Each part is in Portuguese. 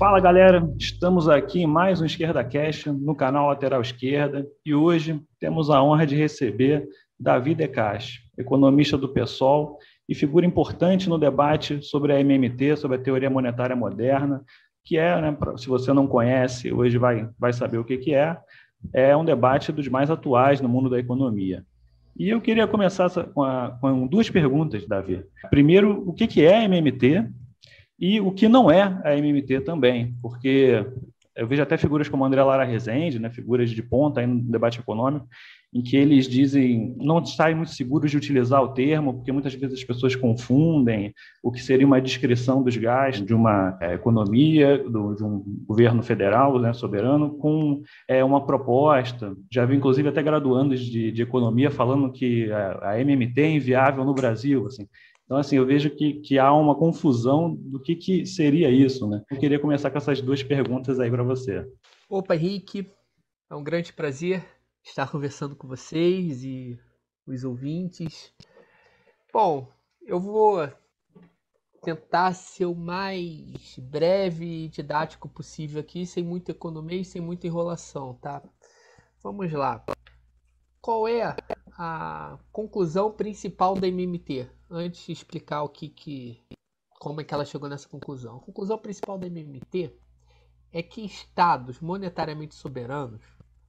Fala galera, estamos aqui em mais um Esquerda Cast no canal Lateral Esquerda e hoje temos a honra de receber Davi De Castro, economista do PSOL e figura importante no debate sobre a MMT, sobre a teoria monetária moderna, que é, né, se você não conhece, hoje vai saber o que é um debate dos mais atuais no mundo da economia. E eu queria começar com duas perguntas, Davi. Primeiro, o que é a MMT? E o que não é a MMT também, porque eu vejo até figuras como André Lara Rezende, né, figuras de ponta aí no debate econômico, em que eles dizem não estarem muito seguros de utilizar o termo, porque muitas vezes as pessoas confundem o que seria uma descrição dos gastos de uma economia, de um governo federal, né, soberano, com uma proposta. Já vi, inclusive, até graduandos de economia falando que a MMT é inviável no Brasil, assim. Então, assim, eu vejo que há uma confusão do que seria isso, né? Eu queria começar com essas duas perguntas aí para você. Opa, Henrique, é um grande prazer estar conversando com vocês e os ouvintes. Bom, eu vou tentar ser o mais breve e didático possível aqui, sem muita economia e sem muita enrolação, tá? Vamos lá. Qual é a conclusão principal da MMT? Antes de explicar como é que ela chegou nessa conclusão. A conclusão principal da MMT é que estados monetariamente soberanos,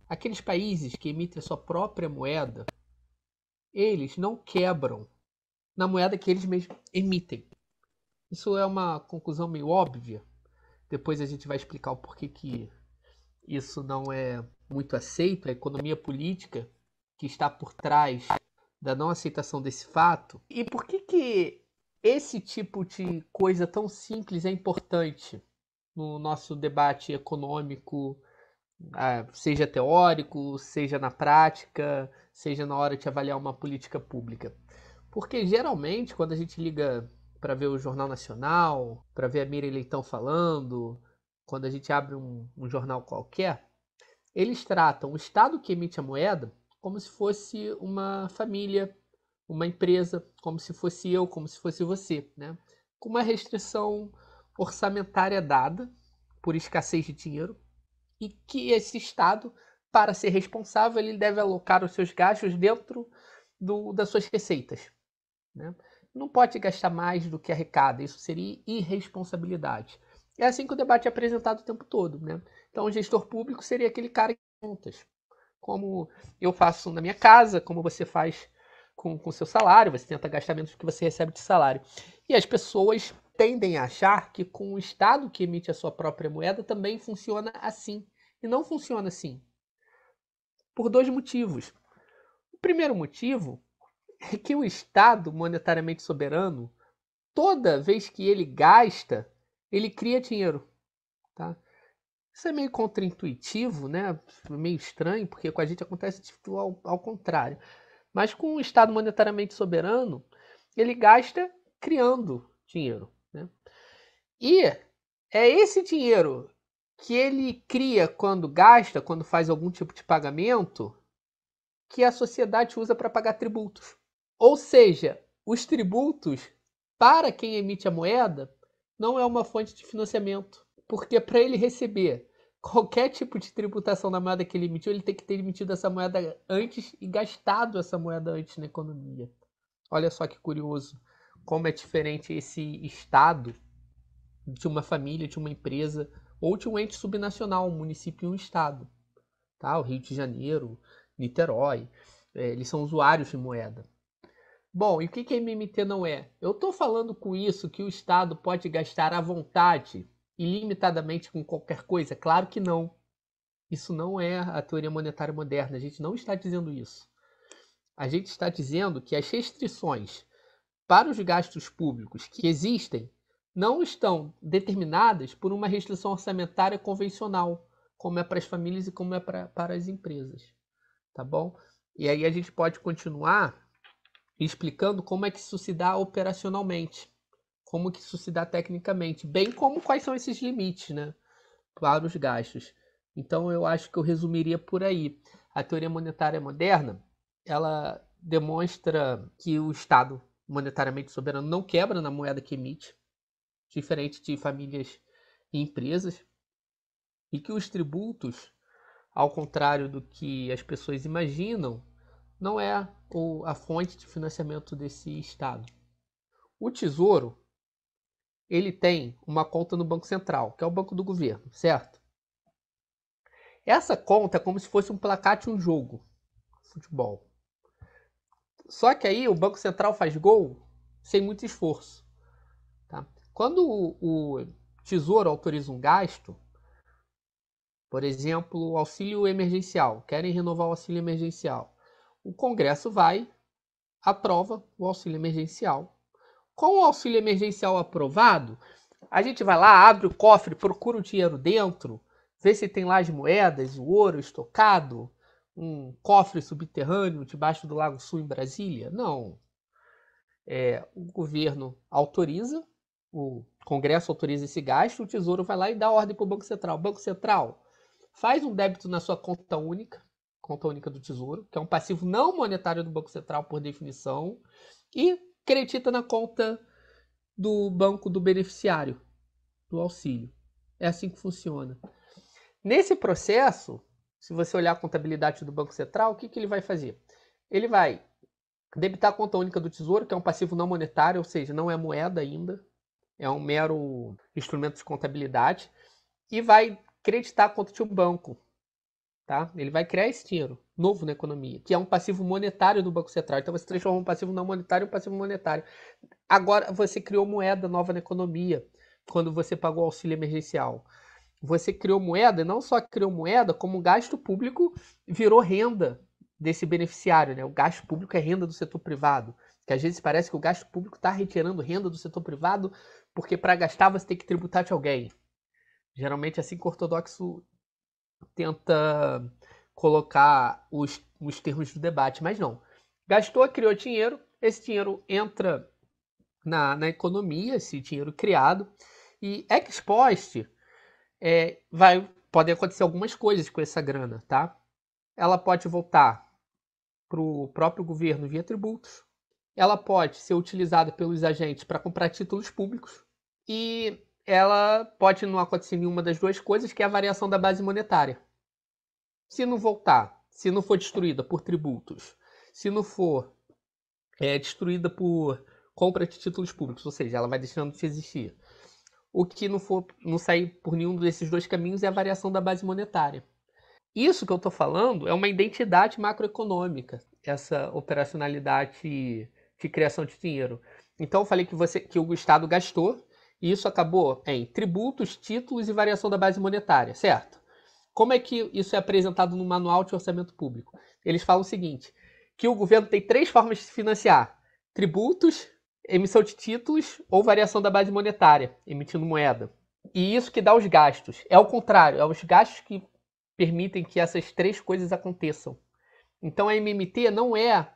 aqueles países que emitem a sua própria moeda, eles não quebram na moeda que eles mesmos emitem. Isso é uma conclusão meio óbvia. Depois a gente vai explicar o porquê que isso não é muito aceito, a economia política que está por trás da não aceitação desse fato. E por que esse tipo de coisa tão simples é importante no nosso debate econômico, seja teórico, seja na prática, seja na hora de avaliar uma política pública. Porque geralmente, quando a gente liga para ver o Jornal Nacional, para ver a Miriam Leitão falando, quando a gente abre um jornal qualquer, eles tratam o Estado que emite a moeda como se fosse uma família, uma empresa, como se fosse eu, como se fosse você, né? Com uma restrição orçamentária dada por escassez de dinheiro, e que esse Estado, para ser responsável, ele deve alocar os seus gastos dentro das suas receitas. Né? Não pode gastar mais do que arrecada, isso seria irresponsabilidade. É assim que o debate é apresentado o tempo todo. Né? Então, o gestor público seria aquele cara que contas, como eu faço na minha casa, como você faz com o seu salário, você tenta gastar menos do que você recebe de salário. E as pessoas tendem a achar que com o Estado que emite a sua própria moeda também funciona assim. E não funciona assim. Por dois motivos. O primeiro motivo é que o Estado monetariamente soberano, toda vez que ele gasta, ele cria dinheiro. Tá? Isso é meio contraintuitivo, né? Meio estranho, porque com a gente acontece ao contrário. Mas com o Estado monetariamente soberano, ele gasta criando dinheiro. Né? E é esse dinheiro que ele cria quando gasta, quando faz algum tipo de pagamento, que a sociedade usa para pagar tributos. Ou seja, os tributos, para quem emite a moeda, não é uma fonte de financiamento. Porque para ele receber qualquer tipo de tributação na moeda que ele emitiu, ele tem que ter emitido essa moeda antes e gastado essa moeda antes na economia. Olha só que curioso como é diferente esse Estado de uma família, de uma empresa ou de um ente subnacional, um município e um Estado. Tá? O Rio de Janeiro, Niterói, eles são usuários de moeda. Bom, e o que a MMT não é? Eu estou falando com isso que o Estado pode gastar à vontade, ilimitadamente com qualquer coisa? Claro que não. Isso não é a teoria monetária moderna. A gente não está dizendo isso. A gente está dizendo que as restrições para os gastos públicos que existem não estão determinadas por uma restrição orçamentária convencional, como é para as famílias e como é para as empresas. Tá bom? E aí a gente pode continuar explicando como é que isso se dá operacionalmente, como que isso se dá tecnicamente, bem como quais são esses limites, né, para os gastos. Então eu acho que eu resumiria por aí. A teoria monetária moderna, ela demonstra que o Estado monetariamente soberano não quebra na moeda que emite, diferente de famílias e empresas, e que os tributos, ao contrário do que as pessoas imaginam, não é a fonte de financiamento desse Estado. O Tesouro, ele tem uma conta no Banco Central, que é o banco do governo, certo? Essa conta é como se fosse um placar de um jogo, futebol. Só que aí o Banco Central faz gol sem muito esforço. Tá? Quando o Tesouro autoriza um gasto, por exemplo, o auxílio emergencial, querem renovar o auxílio emergencial, o Congresso vai, aprova o auxílio emergencial. Com o auxílio emergencial aprovado, a gente vai lá, abre o cofre, procura o dinheiro dentro, vê se tem lá as moedas, o ouro estocado, um cofre subterrâneo debaixo do Lago Sul em Brasília. Não. O governo autoriza, o Congresso autoriza esse gasto, o Tesouro vai lá e dá ordem para o Banco Central. Banco Central, faz um débito na sua conta única do Tesouro, que é um passivo não monetário do Banco Central por definição, e credita na conta do banco do beneficiário do auxílio. É assim que funciona. Nesse processo, se você olhar a contabilidade do Banco Central, o que ele vai fazer? Ele vai debitar a conta única do Tesouro, que é um passivo não monetário, ou seja, não é moeda ainda, é um mero instrumento de contabilidade, e vai creditar a conta de um banco. Tá? Ele vai criar esse dinheiro novo na economia, que é um passivo monetário do Banco Central. Então você transforma um passivo não monetário em um passivo monetário. Agora você criou moeda nova na economia, quando você pagou o auxílio emergencial. Você criou moeda, e não só criou moeda, como o gasto público virou renda desse beneficiário. Né? O gasto público é renda do setor privado. Que às vezes parece que o gasto público está retirando renda do setor privado, porque para gastar você tem que tributar de alguém. Geralmente é assim que o ortodoxo tenta colocar os termos do debate, mas não. Gastou, criou dinheiro, esse dinheiro entra na economia, esse dinheiro criado, e ex post podem acontecer algumas coisas com essa grana, tá? Ela pode voltar para o próprio governo via tributos, ela pode ser utilizada pelos agentes para comprar títulos públicos, e ela pode não acontecer nenhuma das duas coisas, que é a variação da base monetária. Se não voltar, se não for destruída por tributos, se não for destruída por compra de títulos públicos, ou seja, ela vai deixando de existir. O que não sair por nenhum desses dois caminhos é a variação da base monetária. Isso que eu estou falando é uma identidade macroeconômica, essa operacionalidade de criação de dinheiro. Então eu falei que o Estado gastou, e isso acabou em tributos, títulos e variação da base monetária, certo? Como é que isso é apresentado no Manual de Orçamento Público? Eles falam o seguinte, que o governo tem 3 formas de se financiar: tributos, emissão de títulos ou variação da base monetária, emitindo moeda. E isso que dá os gastos. É o contrário, é os gastos que permitem que essas 3 coisas aconteçam. Então a MMT não é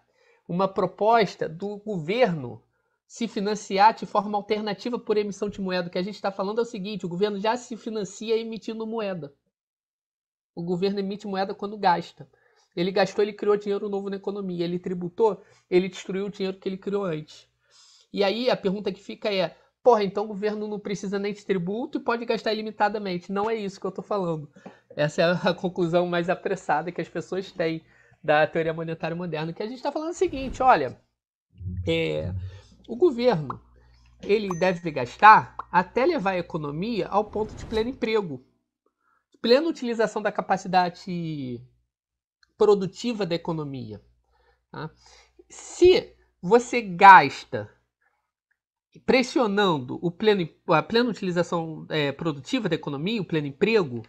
uma proposta do governo se financiar de forma alternativa por emissão de moeda. O que a gente está falando é o seguinte, o governo já se financia emitindo moeda. O governo emite moeda quando gasta. Ele gastou, ele criou dinheiro novo na economia. Ele tributou, ele destruiu o dinheiro que ele criou antes. E aí a pergunta que fica é, então o governo não precisa nem de tributo e pode gastar ilimitadamente. Não é isso que eu estou falando. Essa é a conclusão mais apressada que as pessoas têm da teoria monetária moderna. Que a gente está falando o seguinte, olha, o governo ele deve gastar até levar a economia ao ponto de pleno emprego. Plena utilização da capacidade produtiva da economia. Tá? Se você gasta pressionando a plena utilização produtiva da economia, o pleno emprego,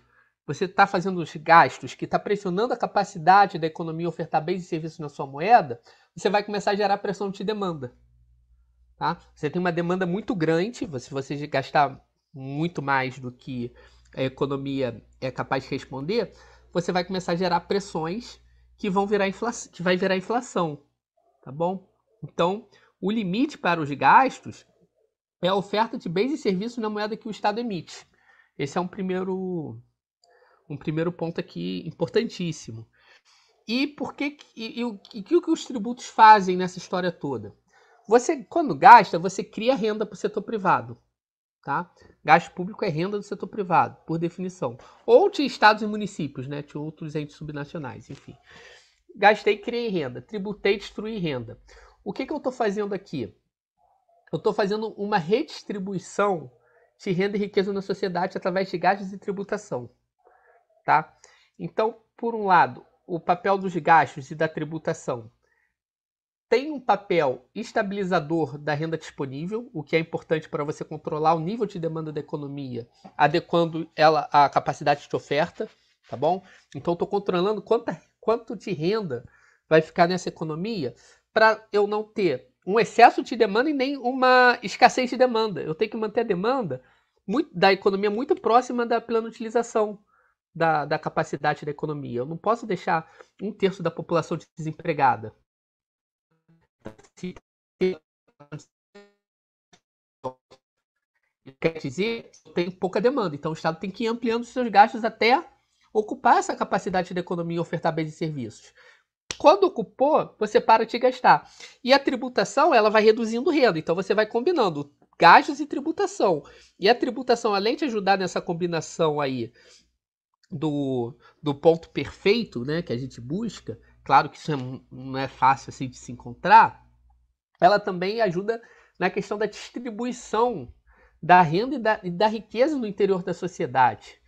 você está fazendo os gastos que está pressionando a capacidade da economia ofertar bens e serviços na sua moeda, você vai começar a gerar pressão de demanda. Tá? Você tem uma demanda muito grande, se você gastar muito mais do que a economia é capaz de responder, você vai começar a gerar pressões que vai virar inflação, tá bom? Então, o limite para os gastos é a oferta de bens e serviços na moeda que o Estado emite. Esse é um primeiro ponto aqui importantíssimo. E o que os tributos fazem nessa história toda? Você, quando gasta, você cria renda para o setor privado. tá? Gasto público é renda do setor privado, por definição. Ou de estados e municípios, né? De outros entes subnacionais, enfim. Gastei, criei renda. Tributei, destruí renda. O que eu estou fazendo aqui? Eu estou fazendo uma redistribuição de renda e riqueza na sociedade através de gastos e tributação, tá? Então, por um lado, o papel dos gastos e da tributação tem um papel estabilizador da renda disponível, o que é importante para você controlar o nível de demanda da economia, adequando ela à capacidade de oferta, tá bom? Então, estou controlando quanto de renda vai ficar nessa economia para eu não ter um excesso de demanda e nem uma escassez de demanda. Eu tenho que manter a demanda da economia muito próxima da plena utilização da capacidade da economia. Eu não posso deixar 1/3 da população desempregada. Quer dizer, tem pouca demanda. Então, o Estado tem que ir ampliando os seus gastos até ocupar essa capacidade da economia e ofertar bens e serviços. Quando ocupou, você para de gastar. E a tributação, ela vai reduzindo renda. Então, você vai combinando gastos e tributação. E a tributação, além de ajudar nessa combinação aí do ponto perfeito, né, que a gente busca, claro que isso não é fácil assim de se encontrar, ela também ajuda na questão da distribuição da renda e da riqueza no interior da sociedade.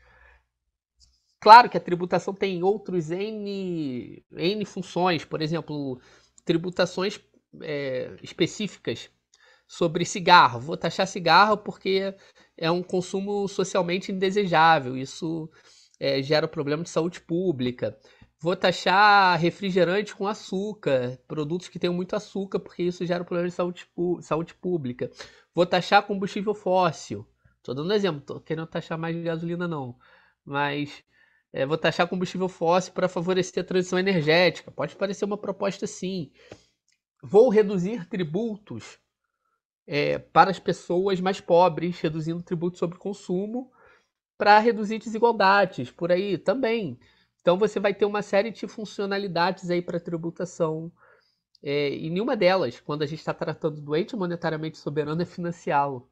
Claro que a tributação tem outros N funções, por exemplo, tributações específicas sobre cigarro. Vou taxar cigarro porque é um consumo socialmente indesejável, isso gera problema de saúde pública. Vou taxar refrigerante com açúcar, produtos que tenham muito açúcar, porque isso gera problema de saúde pública. Vou taxar combustível fóssil. Estou dando um exemplo, estou querendo taxar mais de gasolina não. Mas vou taxar combustível fóssil para favorecer a transição energética. Pode parecer uma proposta sim. Vou reduzir tributos para as pessoas mais pobres, reduzindo tributos sobre consumo para reduzir desigualdades, por aí também. Então você vai ter uma série de funcionalidades aí para tributação, e nenhuma delas, quando a gente está tratando do ente monetariamente soberano, é financiá-lo.